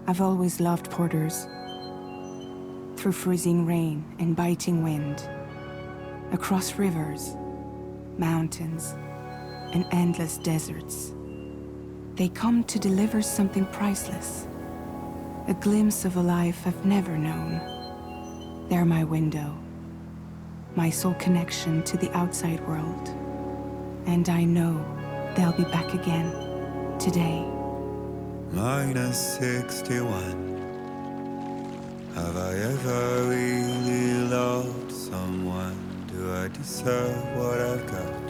I've always loved porters. Through freezing rain and biting wind, across rivers, mountains, and endless deserts, they come to deliver something priceless, a glimpse of a life I've never known. They're my window, my sole connection to the outside world. And I know they'll be back again today. -61. Have I ever really loved someone? Do I deserve what I've got?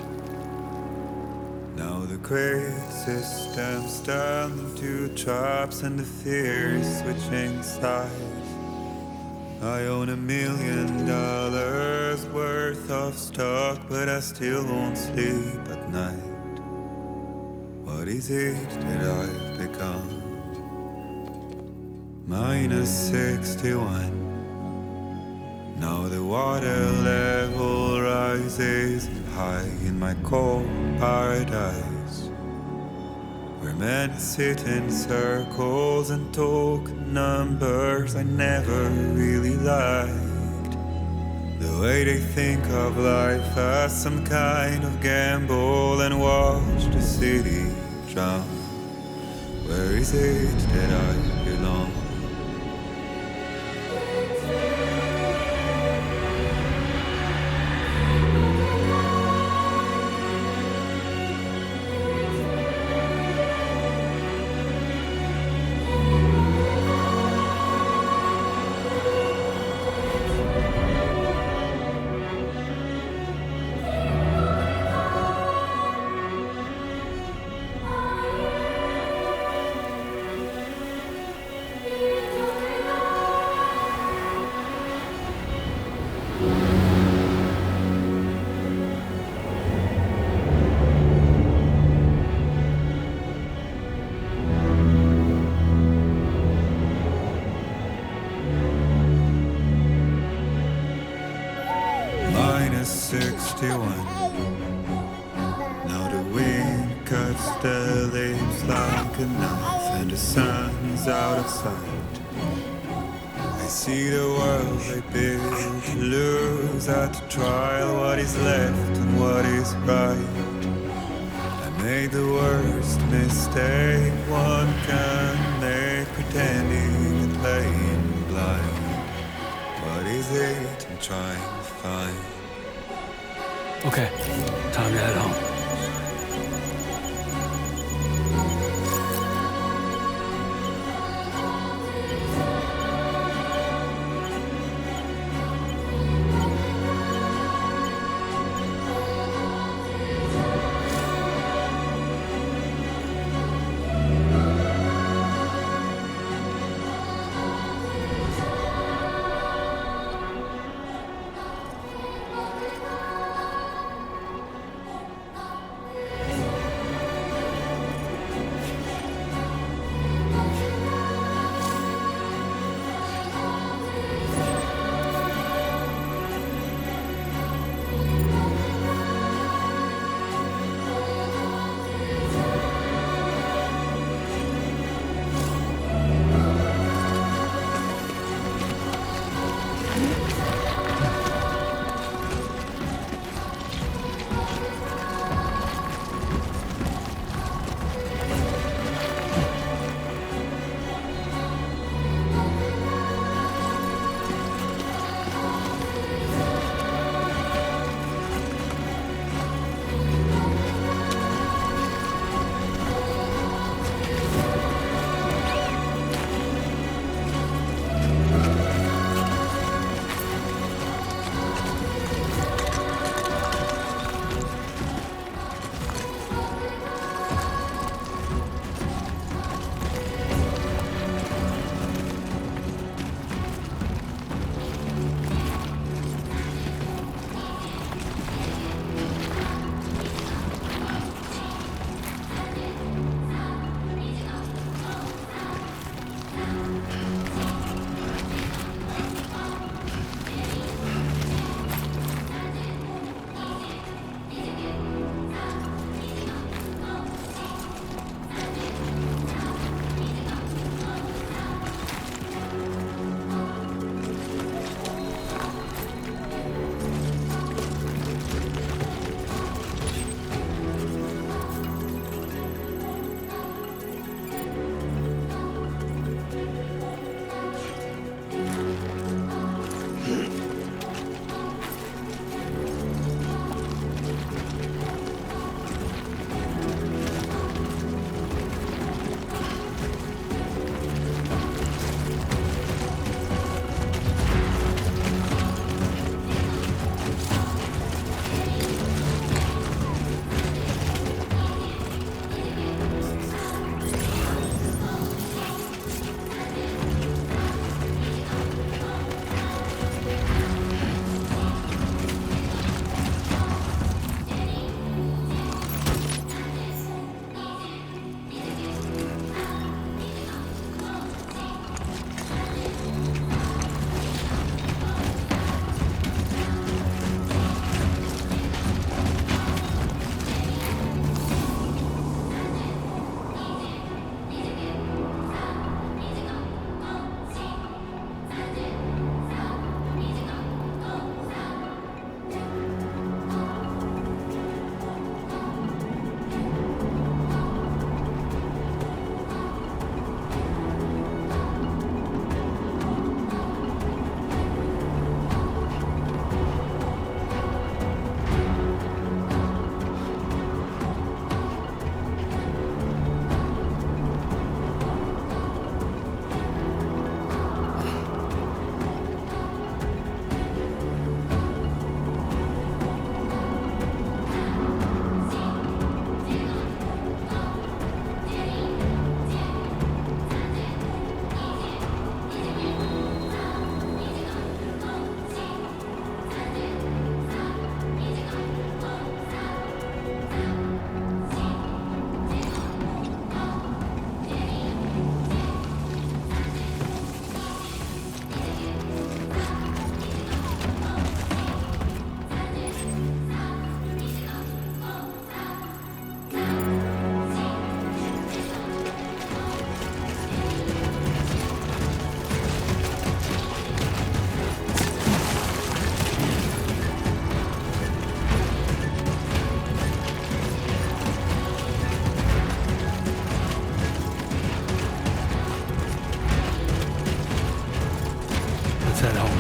Now the great system's turned into traps and the fear is switching sides. I own $1 million worth of stock, but I still won't sleep at night. What is it that I've become? -61. Now the water level rises high in my cold paradise, where men sit in circles and talk numbers I never really liked. The way they think of life as some kind of gamble and watch the city drown. Where is it that I belong? -61. Now the wind cuts the leaves like a knife and the sun's out of sight. I see the world they build to lose at the trial, what is left and what is right. I made the worst mistake one can make, pretending and playing blind. What is it I'm trying to find? Okay, time to head home.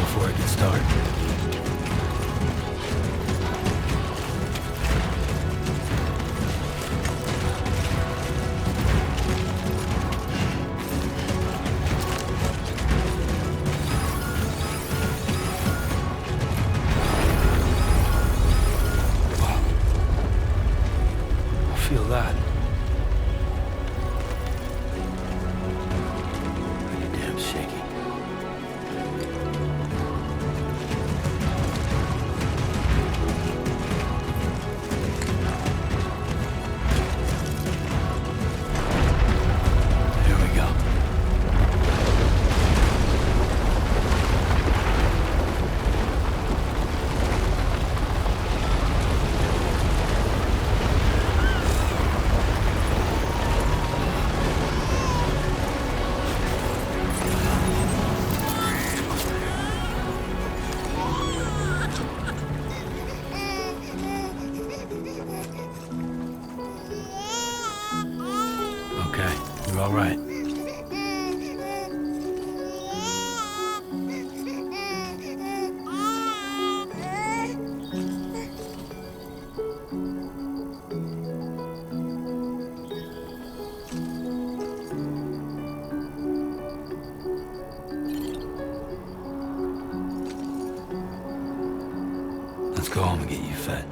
before I can start. Feel that. Pretty damn shaky. Here we go. Okay, you're all right. Let's go home and get you fed.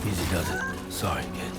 Easy does it. Sorry, kid.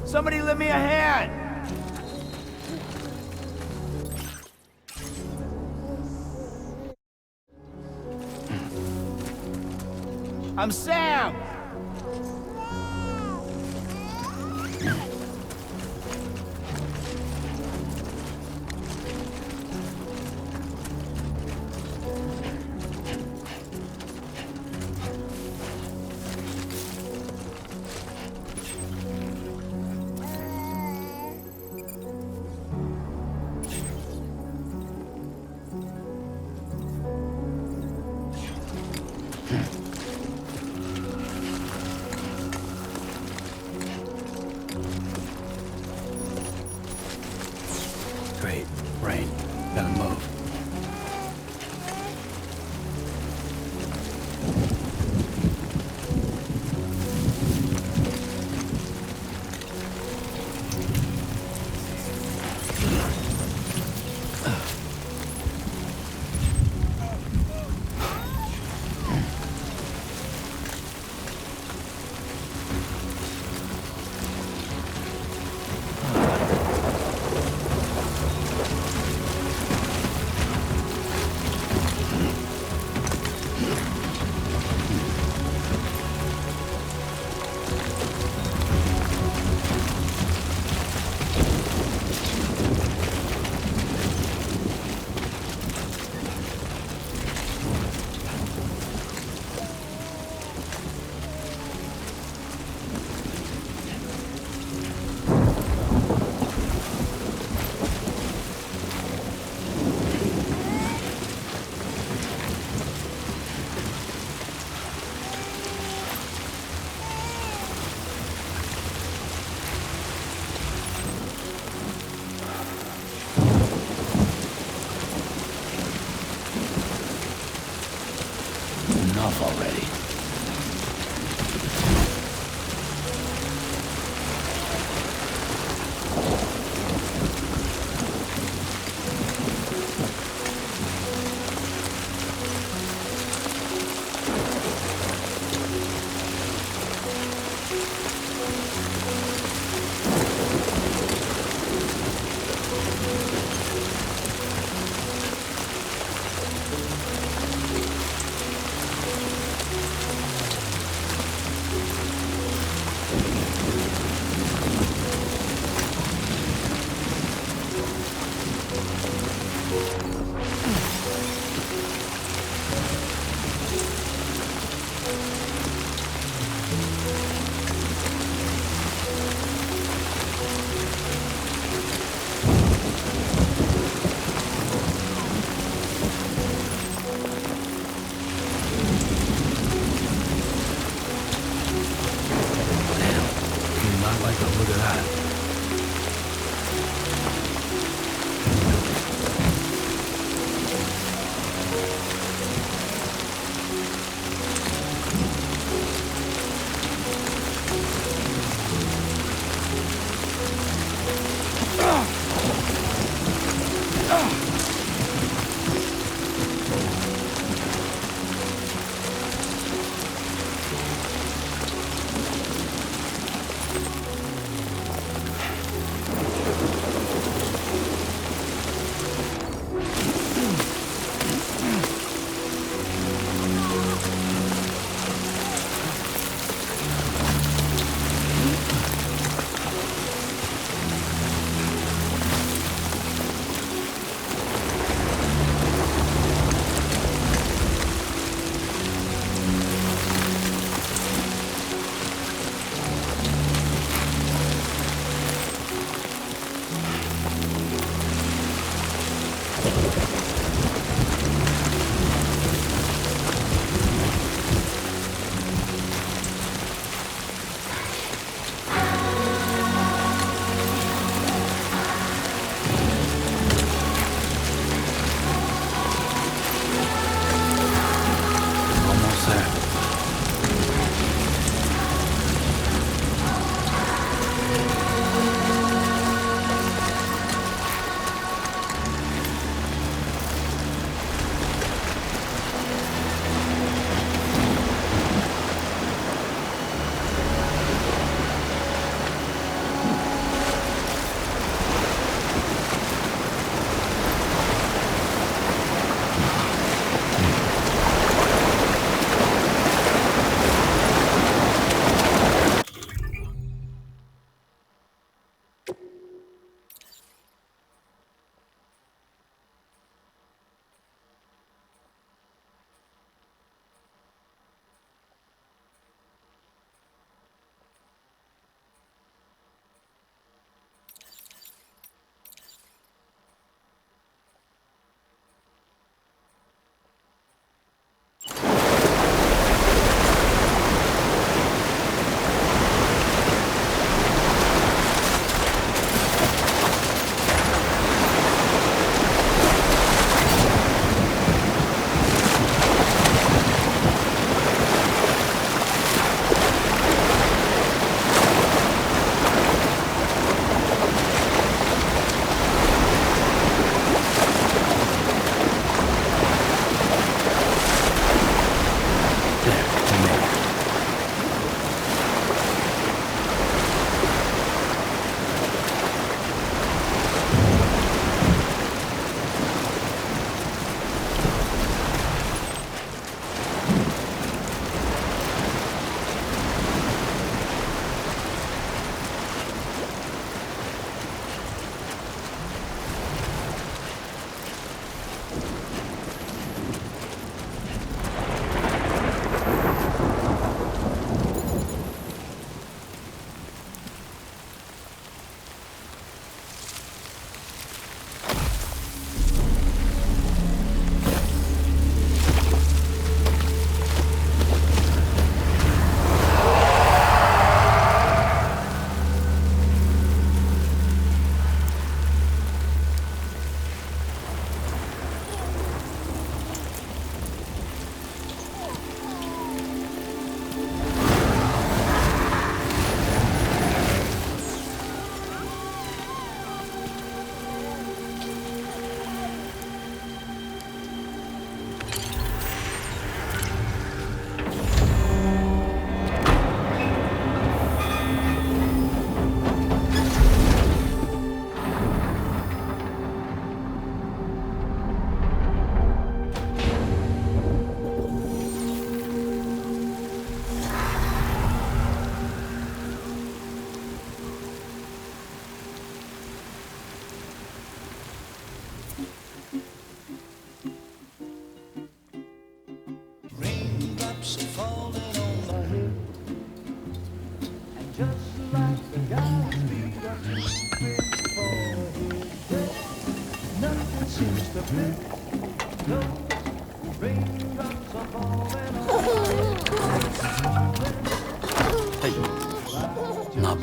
Somebody lend me a hand! I'm Sam! Great. Rain. Gotta move. like the look of that. Almost there.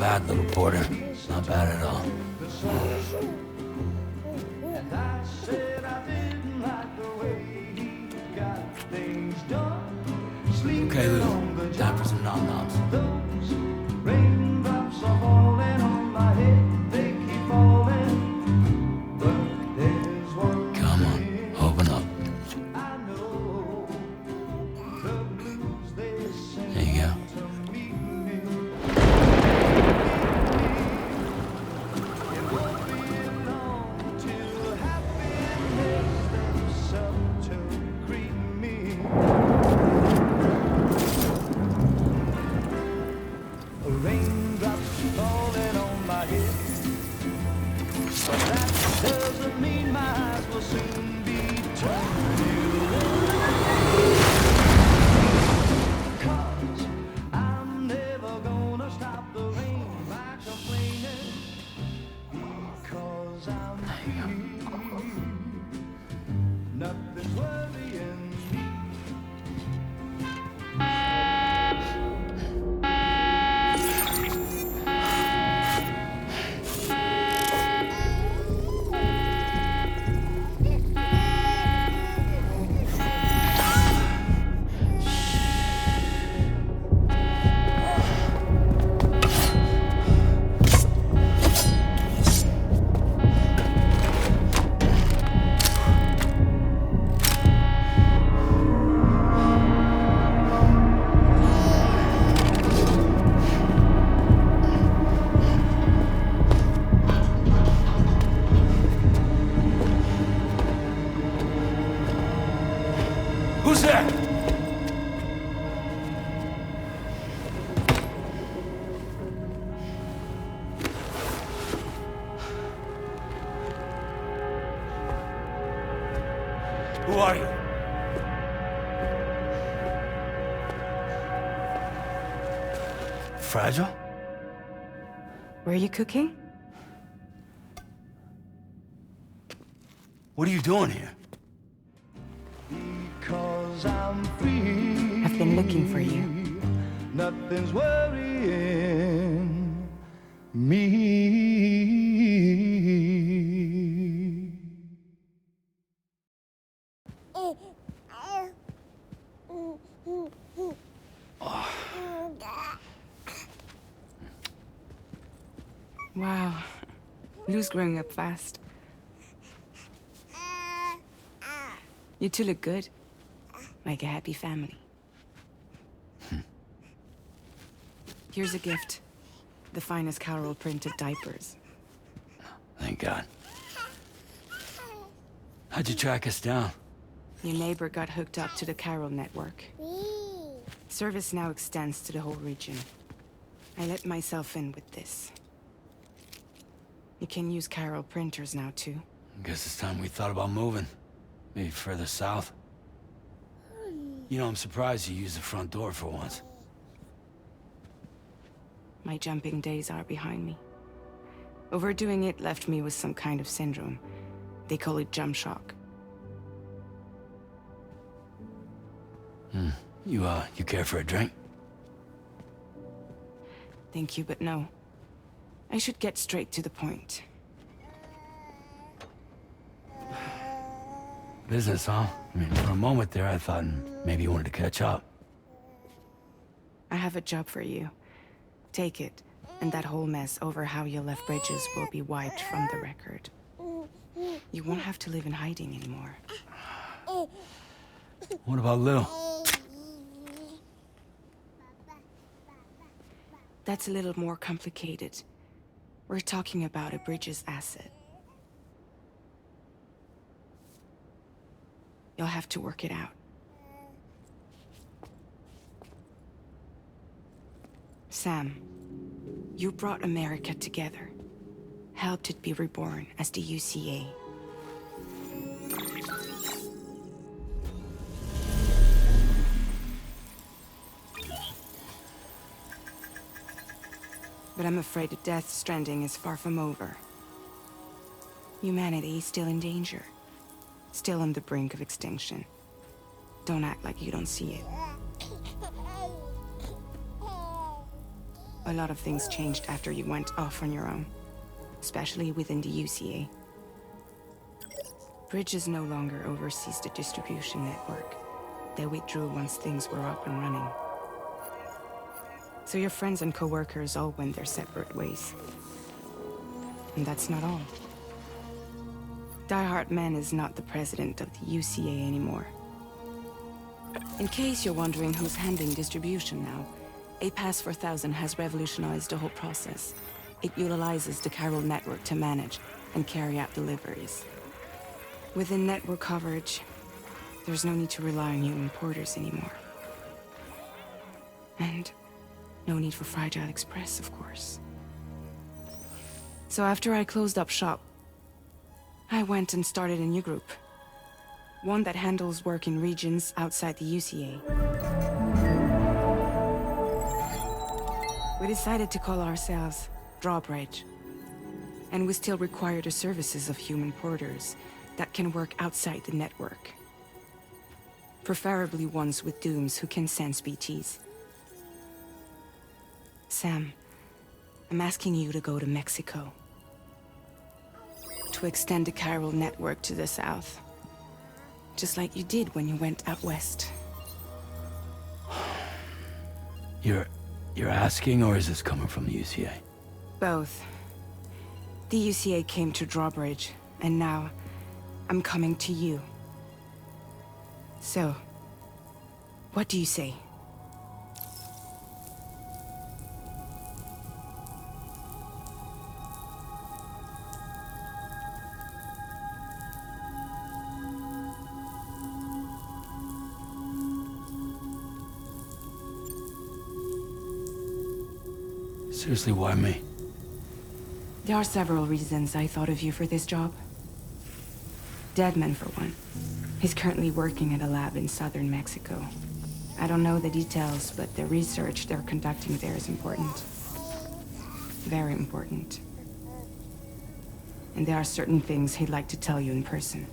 bad, little porter. Not bad at all. Okay, Lou. Time for some nom-noms. Come on, open up. There you go. Who's there? Who are you? Fragile? Were you cooking? What are you doing here? I've been looking for you. Nothing's worrying me. Wow. Lou's growing up fast. You two look good. Like a happy family. Here's a gift. The finest Carol printed diapers. Thank God. How'd you track us down? Your neighbor got hooked up to the Carol network. Service now extends to the whole region. I let myself in with this. You can use Carol printers now, too. Guess it's time we thought about moving. Maybe further south. You know, I'm surprised you used the front door for once. My jumping days are behind me. Overdoing it left me with some kind of syndrome. They call it jump shock. You care for a drink? Thank you, but no. I should get straight to the point. Business, huh? I mean, for a moment there, I thought maybe you wanted to catch up. I have a job for you. Take it, and that whole mess over how you left Bridges will be wiped from the record. You won't have to live in hiding anymore. What about Lou? That's a little more complicated. We're talking about a Bridges asset. You'll have to work it out. Sam, you brought America together. Helped it be reborn as the UCA. But I'm afraid the death stranding is far from over. Humanity is still in danger. Still on the brink of extinction. Don't act like you don't see it. a lot of things changed after you went off on your own, especially within the UCA. Bridges no longer oversees the distribution network. They withdrew once things were up and running. So your friends and co-workers all went their separate ways. And that's not all. Die Hartman is not the president of the UCA anymore. In case you're wondering who's handling distribution now, A Pass 4000 has revolutionized the whole process. It utilizes the chiral network to manage and carry out deliveries. Within network coverage, there's no need to rely on human porters anymore. And no need for Fragile Express, of course. So after I closed up shop, I went and started a new group. One that handles work in regions outside the UCA. We decided to call ourselves Drawbridge. And we still require the services of human porters that can work outside the network. Preferably ones with dooms who can sense BTs. Sam, I'm asking you to go to Mexico. To extend the chiral network to the south. Just like you did when you went out west. You're asking, or is this coming from the UCA? Both. The UCA came to Drawbridge, and now I'm coming to you. So, what do you say? Seriously, why me? There are several reasons I thought of you for this job. Deadman, for one. He's currently working at a lab in southern Mexico. I don't know the details, but the research they're conducting there is important. Very important. And there are certain things he'd like to tell you in person.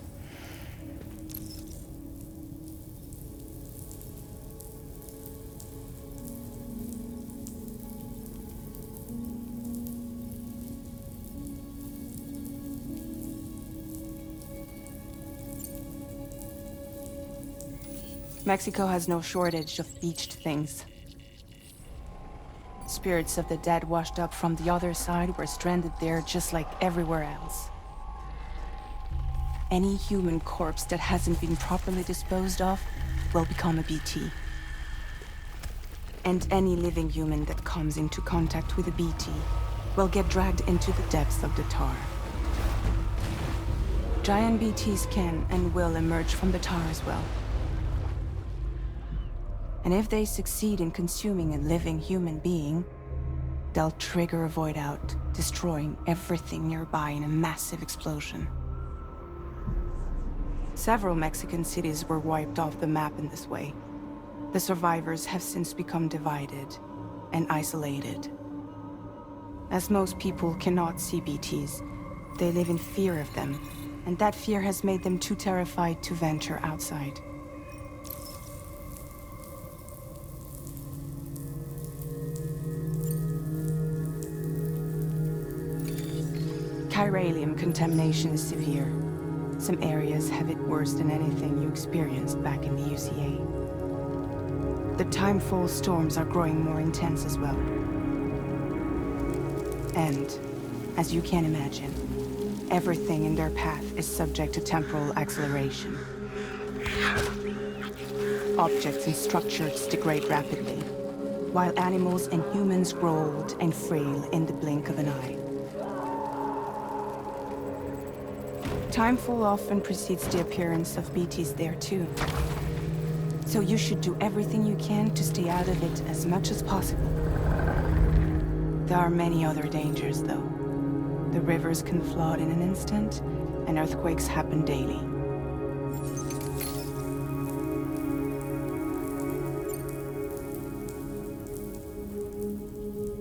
Mexico has no shortage of beached things. Spirits of the dead washed up from the other side were stranded there just like everywhere else. Any human corpse that hasn't been properly disposed of will become a BT. And any living human that comes into contact with a BT will get dragged into the depths of the tar. Giant BTs can and will emerge from the tar as well. And if they succeed in consuming a living human being, they'll trigger a void out, destroying everything nearby in a massive explosion. Several Mexican cities were wiped off the map in this way. The survivors have since become divided and isolated. As most people cannot see BTs, they live in fear of them, and that fear has made them too terrified to venture outside. Chiralium contamination is severe. Some areas have it worse than anything you experienced back in the UCA. The timefall storms are growing more intense as well. And, as you can imagine, everything in their path is subject to temporal acceleration. Objects and structures degrade rapidly, while animals and humans grow old and frail in the blink of an eye. Timefall often precedes the appearance of BTs there too. So you should do everything you can to stay out of it as much as possible. There are many other dangers though. The rivers can flood in an instant, and earthquakes happen daily.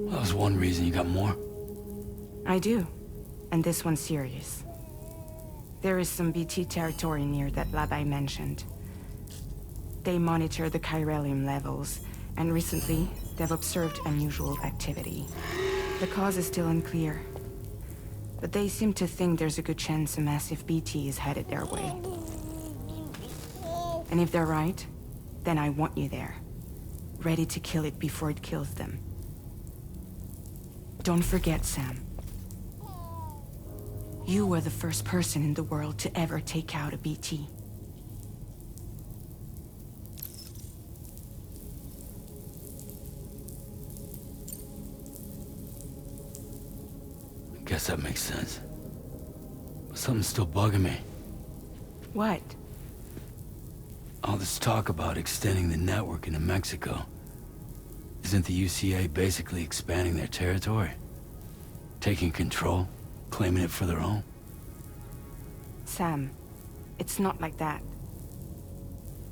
That was one reason. You got more? I do, and this one's serious. There is some BT territory near that lab I mentioned. They monitor the chiralium levels, and recently, they've observed unusual activity. The cause is still unclear, but they seem to think there's a good chance a massive BT is headed their way. And if they're right, then I want you there, ready to kill it before it kills them. Don't forget, Sam. You were the first person in the world to ever take out a BT. Guess that makes sense. But something's still bugging me. What? All this talk about extending the network into Mexico. Isn't the UCA basically expanding their territory? Taking control? Claiming it for their own? Sam, it's not like that.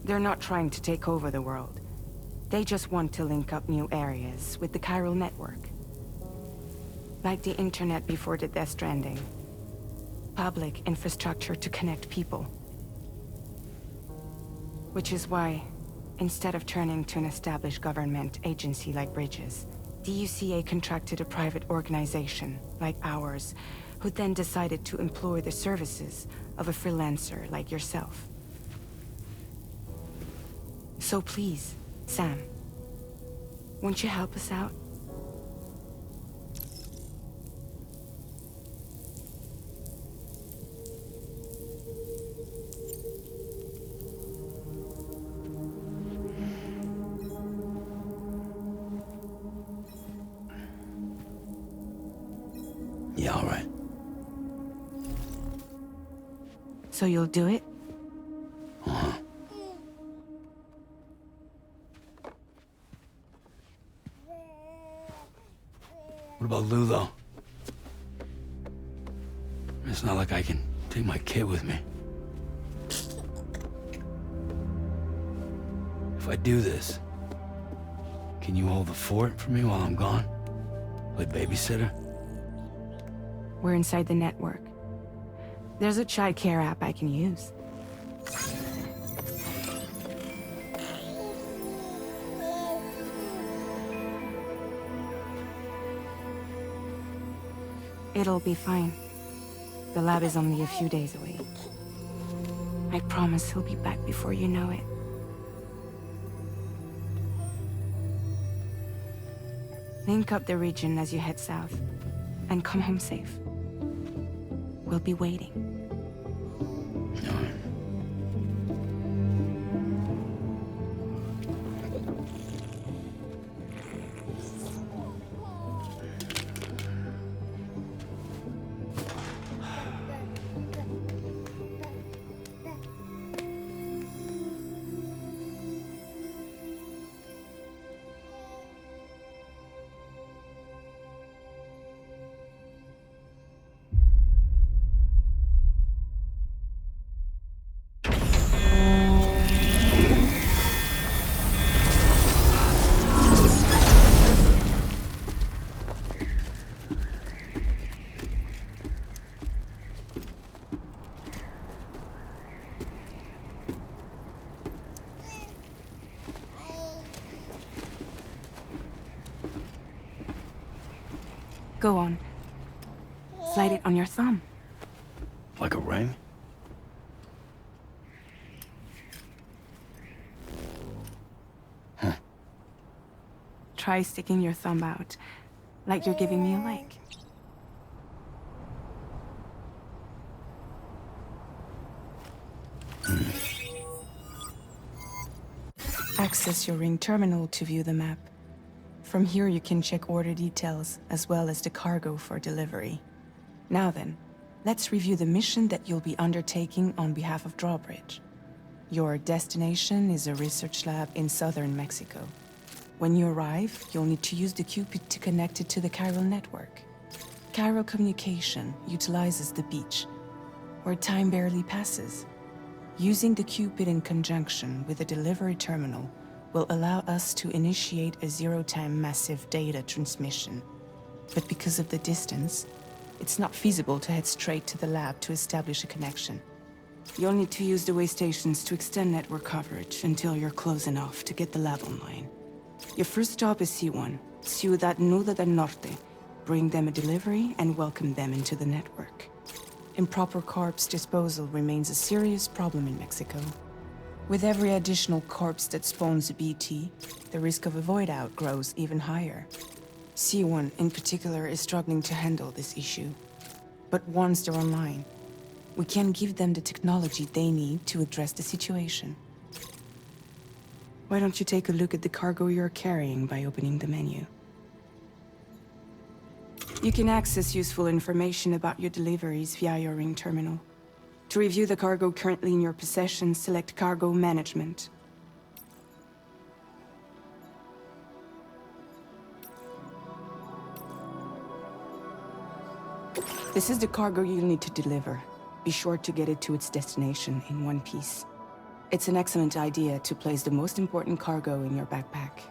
They're not trying to take over the world. They just want to link up new areas with the chiral network. Like the internet before the Death Stranding. Public infrastructure to connect people. Which is why, instead of turning to an established government agency like Bridges, the UCA contracted a private organization, like ours, who then decided to employ the services of a freelancer like yourself. So please, Sam, won't you help us out? Yeah, all right. So you'll do it? Uh-huh. What about Lou, though? It's not like I can take my kid with me. If I do this, can you hold the fort for me while I'm gone? Play babysitter? We're inside the network. There's a child care app I can use. It'll be fine. The lab is only a few days away. I promise he'll be back before you know it. Link up the region as you head south, and come home safe. We'll be waiting. All right. Go on. Slide it on your thumb. Like a ring? Huh. Try sticking your thumb out, like you're giving me a like. Access your ring terminal to view the map. From here you can check order details, as well as the cargo for delivery. Now then, let's review the mission that you'll be undertaking on behalf of Drawbridge. Your destination is a research lab in southern Mexico. When you arrive, you'll need to use the Cupid to connect it to the chiral network. Chiral communication utilizes the beach, where time barely passes. Using the Cupid in conjunction with a delivery terminal will allow us to initiate a zero-time massive data transmission. But because of the distance, it's not feasible to head straight to the lab to establish a connection. You'll need to use the way stations to extend network coverage until you're close enough to get the lab online. Your first stop is C1, Ciudad Nuda del Norte. Bring them a delivery and welcome them into the network. Improper corpse disposal remains a serious problem in Mexico. With every additional corpse that spawns a BT, the risk of a void out grows even higher. C1 in particular is struggling to handle this issue. But once they're online, we can give them the technology they need to address the situation. Why don't you take a look at the cargo you're carrying by opening the menu? You can access useful information about your deliveries via your ring terminal. To review the cargo currently in your possession, select Cargo Management. This is the cargo you'll need to deliver. Be sure to get it to its destination in one piece. It's an excellent idea to place the most important cargo in your backpack.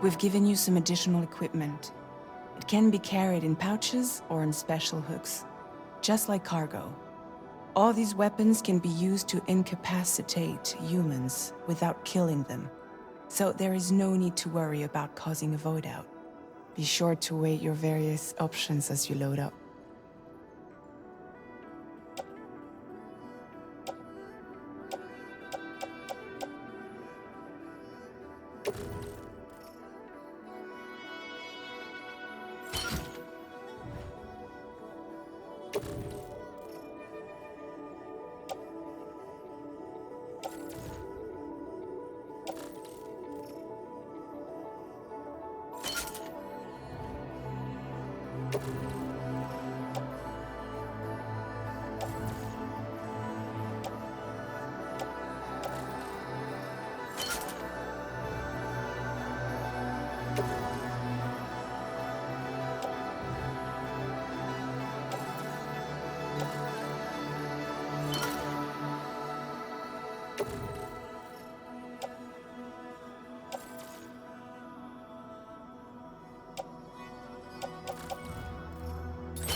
We've given you some additional equipment. It can be carried in pouches or in special hooks, just like cargo. All these weapons can be used to incapacitate humans without killing them, so there is no need to worry about causing a void out. Be sure to weigh your various options as you load up.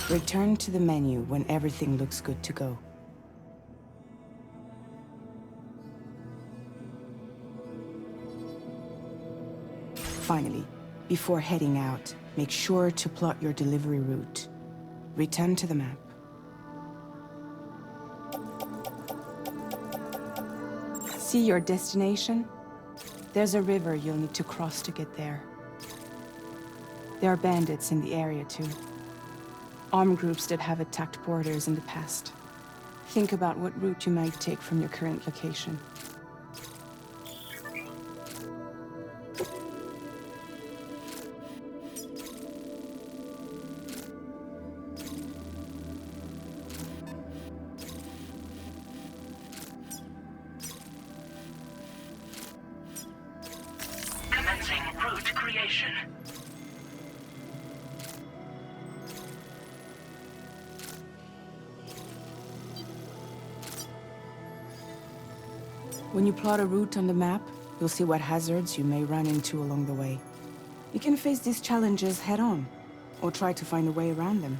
Return to the menu when everything looks good to go. Finally, before heading out, make sure to plot your delivery route. Return to the map. See your destination? There's a river you'll need to cross to get there. There are bandits in the area too. Armed groups that have attacked borders in the past. Think about what route you might take from your current location. Commencing route creation. When you plot a route on the map, you'll see what hazards you may run into along the way. You can face these challenges head-on, or try to find a way around them.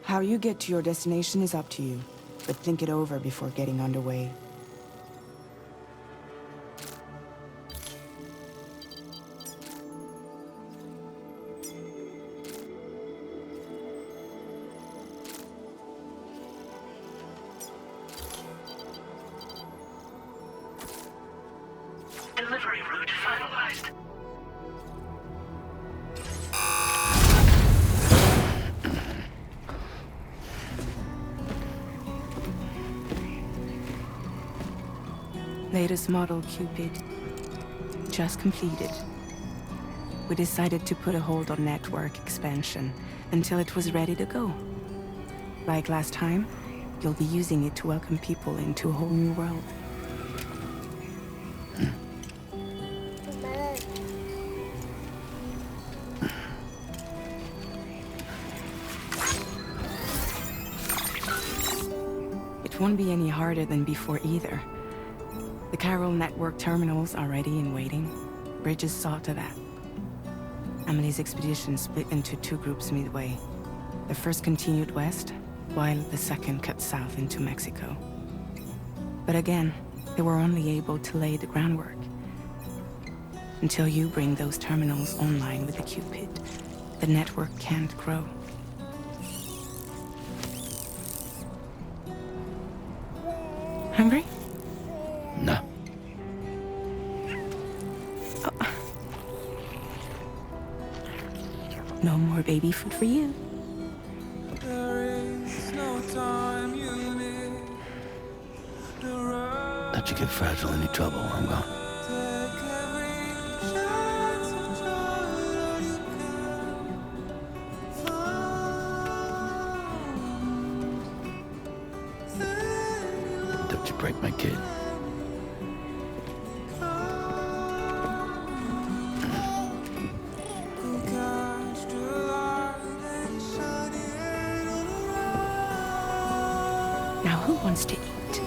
How you get to your destination is up to you, but think it over before getting underway. Delivery route finalized. Latest model Cupid. Just completed. We decided to put a hold on network expansion until it was ready to go. Like last time, you'll be using it to welcome people into a whole new world. It won't be any harder than before either. The Carol network terminals are ready and waiting. Bridges saw to that. Emily's expedition split into two groups midway. The first continued west, while the second cut south into Mexico. But again, They were only able to lay the groundwork. Until you bring those terminals online with the Cupid, the network can't grow. Hungry? No. No more baby food for you. Don't you get fragile any trouble while I'm gone. Don't you break my kid. Now who wants to eat?